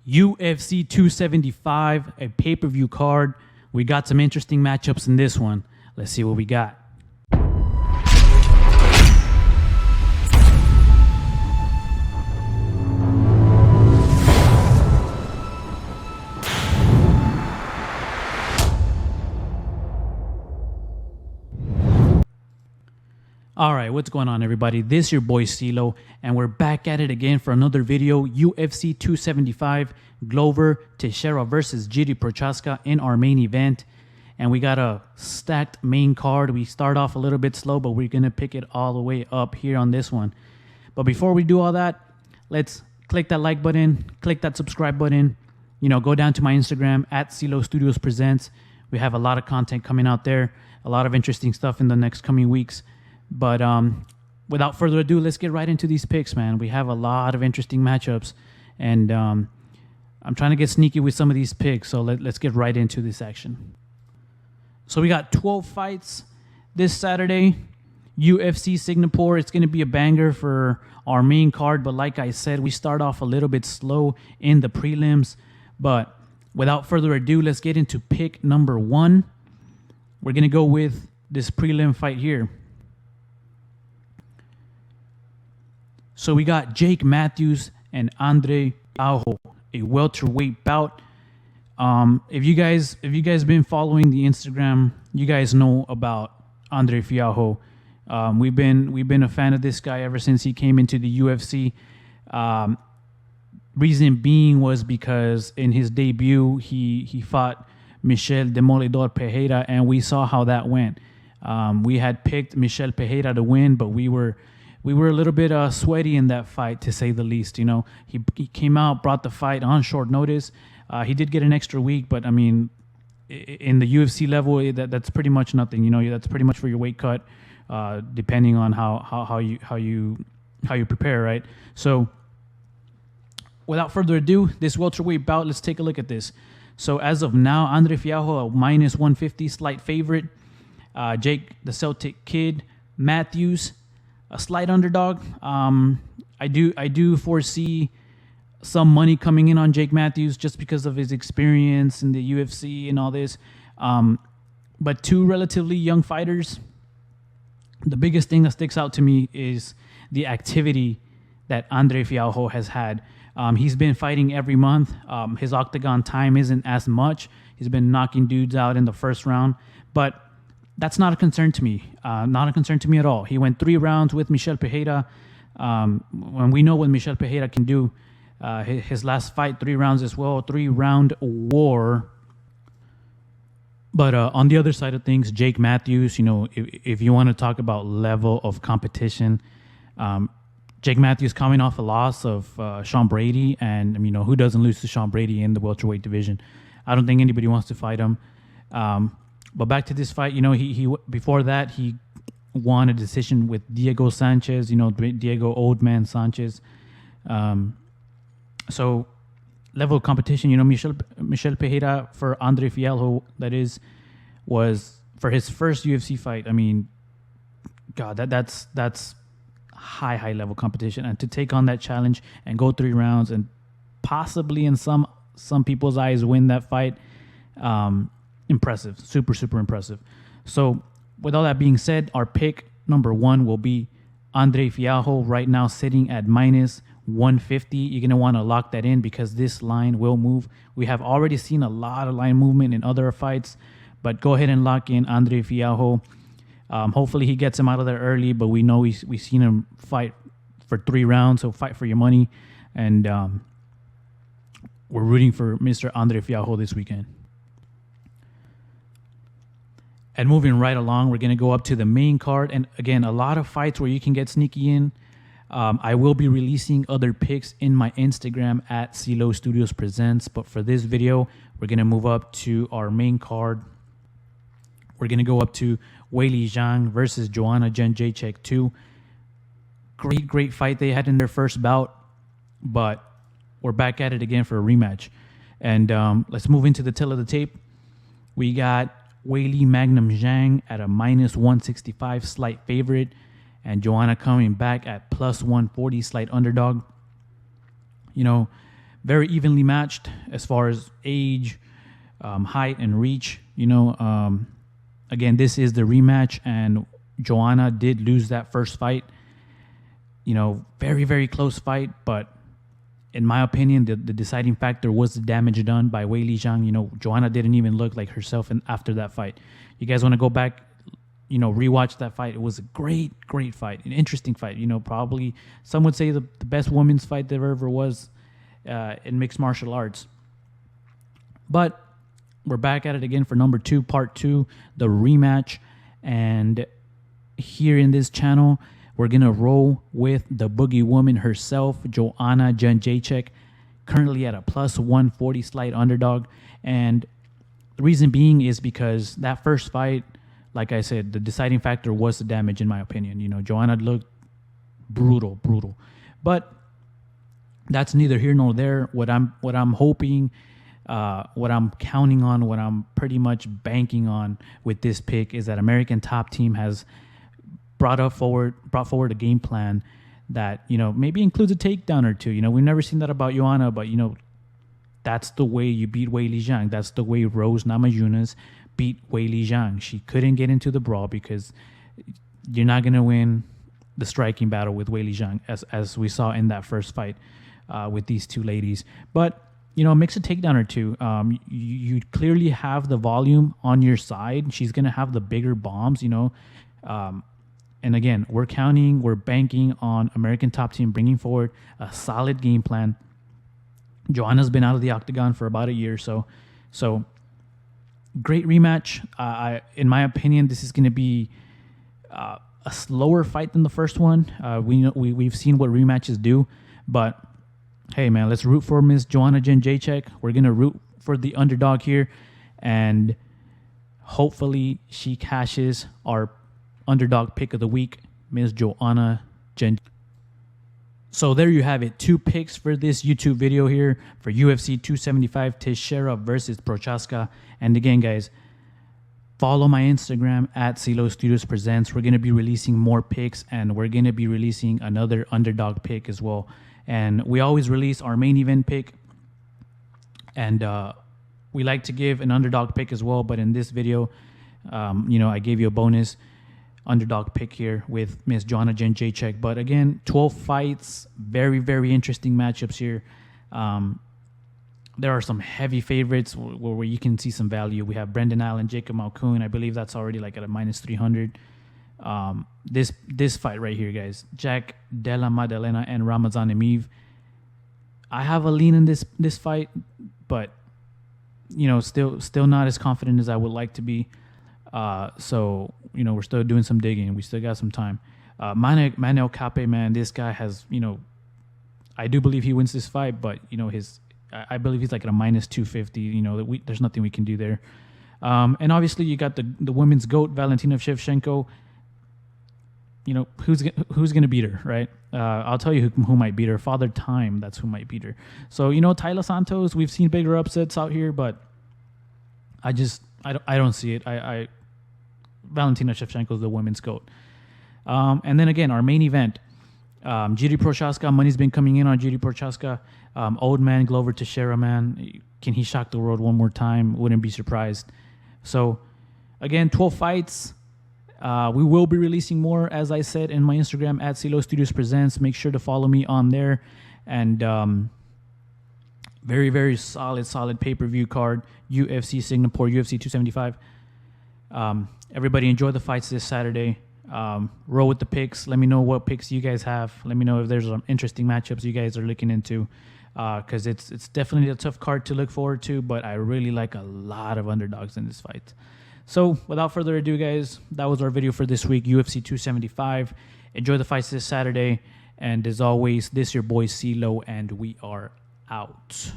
UFC 275, a pay-per-view card. We got some interesting matchups in this one. Let's see what we got. All right, what's going on, everybody? This is your boy CeeLo, and we're back at it again for another video. UFC 275, Glover Texeira versus Prochazka in our main event. And we got a stacked main card. We start off a little bit slow, but we're going to pick it all the way up here on this one. But before we do all that, let's click that like button, click that subscribe button. You know, go down to my Instagram, at CeeLo Studios Presents. We have a lot of content coming out there, a lot of interesting stuff in the next coming weeks. But without further ado, let's get right into these picks, man. We have a lot of interesting matchups, and I'm trying to get sneaky with some of these picks, so let's get right into this action. So we got 12 fights this Saturday, UFC Singapore. It's going to be a banger for our main card, but like I said, we start off a little bit slow in the prelims. But without further ado, let's get into pick number one. We're going to go with this prelim fight here. So we got Jake Matthews and Andre Fiajo, a welterweight bout. If you guys been following the Instagram, you guys know about Andre Fiajo. We've been a fan of this guy ever since he came into the UFC. Reason being was because in his debut he fought Michel Demoledor Pereira, and we saw how that went. We had picked Michel Pereira to win, but we were a little bit sweaty in that fight, to say the least. You know, he came out, brought the fight on short notice. He did get an extra week, but I mean, in the UFC level, that's pretty much nothing. You know, that's pretty much for your weight cut, depending on how you prepare, right? So, without further ado, this welterweight bout, let's take a look at this. So as of now, Andre Fiajo, a minus 150 slight favorite. Jake, the Celtic Kid, Matthews, a slight underdog. I do foresee some money coming in on Jake Matthews just because of his experience in the UFC and all this. But two relatively young fighters. The biggest thing that sticks out to me is the activity that Andre Fiajo has had. He's been fighting every month. His octagon time isn't as much. He's been knocking dudes out in the first round, but that's not a concern to me. Not a concern to me at all. He went 3 rounds with Michel Pereira. When we know what Michel Pereira can do, his last fight, 3 rounds as well, 3-round war. But on the other side of things, Jake Matthews, you know, if you want to talk about level of competition, Jake Matthews coming off a loss of Sean Brady, and you know, who doesn't lose to Sean Brady in the welterweight division? I don't think anybody wants to fight him. But back to this fight, you know, he before that he won a decision with Diego Sanchez, you know, Diego Old Man Sanchez. So level of competition, you know, Michel Pereira for Andre Fiajo, that is, was for his first UFC fight. I mean, God, that's high level competition, and to take on that challenge and go 3 rounds and possibly in some people's eyes win that fight. Impressive, super impressive. So with all that being said, our pick number one will be Andre Fiajo, right now sitting at minus 150. You're going to want to lock that in because this line will move. We have already seen a lot of line movement in other fights, but go ahead and lock in Andre Fiajo. Hopefully he gets him out of there early, but we know we've seen him fight for 3 rounds, so fight for your money. And we're rooting for Mr. Andre Fiajo this weekend. And moving right along, we're going to go up to the main card. And again, a lot of fights where you can get sneaky in. I will be releasing other picks in my Instagram at CeeLo Studios Presents. But for this video, we're going to move up to our main card. We're going to go up to Weili Zhang versus Joanna Jedrzejczyk 2. Great fight they had in their first bout. But we're back at it again for a rematch. And let's move into the tail of the tape. We got Weili Magnum Zhang at a minus 165 slight favorite, and Joanna coming back at plus 140 slight underdog. You know, very evenly matched as far as age, height, and reach. Again, this is the rematch, and Joanna did lose that first fight. Very, very close fight, but in my opinion, the deciding factor was the damage done by Weili Zhang. Joanna didn't even look like herself after that fight. You guys want to go back, rewatch that fight. It was a great, great fight, an interesting fight. Probably some would say the best women's fight there ever was in mixed martial arts. But we're back at it again for number 2, part 2, the rematch. And here in this channel, we're going to roll with the boogie woman herself, Joanna Jedrzejczyk, currently at a plus 140 slight underdog. And the reason being is because that first fight, like I said, the deciding factor was the damage, in my opinion. Joanna looked brutal. But that's neither here nor there. What I'm hoping, what I'm counting on, what I'm pretty much banking on with this pick is that American Top Team has brought forward a game plan that maybe includes a takedown or two. We've never seen that about Joanna, but that's the way you beat Weili Zhang. That's the way Rose Namajunas beat Weili Zhang. She couldn't get into the brawl because you're not going to win the striking battle with Weili Zhang, as we saw in that first fight with these two ladies. But mix a takedown or two. You clearly have the volume on your side. She's going to have the bigger bombs. And again, we're banking on American Top Team bringing forward a solid game plan. Joanna's been out of the octagon for about a year, so great rematch. In my opinion, this is going to be a slower fight than the first one. We've seen what rematches do, but hey, man, let's root for Miss Joanna Jedrzejczyk. We're going to root for the underdog here, and hopefully she cashes our underdog pick of the week, Miss Joanna Jedrzejczyk. So there you have it. 2 picks for this YouTube video here for UFC 275 Texeira versus Prochazka. And again, guys, follow my Instagram at CeeLo Studios Presents. We're going to be releasing more picks, and we're going to be releasing another underdog pick as well. And we always release our main event pick, and we like to give an underdog pick as well. But in this video, I gave you a bonus underdog pick here with Miss Joanna Jedrzejczyk. But again, 12 fights, very, very interesting matchups here. There are some heavy favorites where you can see some value. We have Brendan Allen, Jacob Malkoun. I believe that's already like at a minus 300. This fight right here, guys, Jack Della Maddalena and Ramazan Emeev. I have a lean in this fight, but still not as confident as I would like to be. So we're still doing some digging. We still got some time. Manel Kape, man, this guy has, I do believe he wins this fight, but I believe he's like at a minus 250. There's nothing we can do there. And obviously you got the women's GOAT, Valentina Shevchenko. Who's going to beat her, right? I'll tell you who might beat her. Father Time, that's who might beat her. So, Taila Santos, we've seen bigger upsets out here, but I don't see it. Valentina Shevchenko is the women's GOAT. And then again, our main event, Jiří Prochazka. Money's been coming in on Jiří Prochazka. Old man Glover Teixeira, man. Can he shock the world one more time? Wouldn't be surprised. So, again, 12 fights. We will be releasing more, as I said, in my Instagram at CeeLo Studios Presents. Make sure to follow me on there. And very, very solid pay-per-view card. UFC Singapore, UFC 275. Everybody enjoy the fights this Saturday. Roll with the picks. Let me know what picks you guys have. Let me know if there's some interesting matchups you guys are looking into. Because it's definitely a tough card to look forward to, but I really like a lot of underdogs in this fight. So without further ado, guys, that was our video for this week, UFC 275. Enjoy the fights this Saturday. And as always, this your boy CeeLo, and we are out.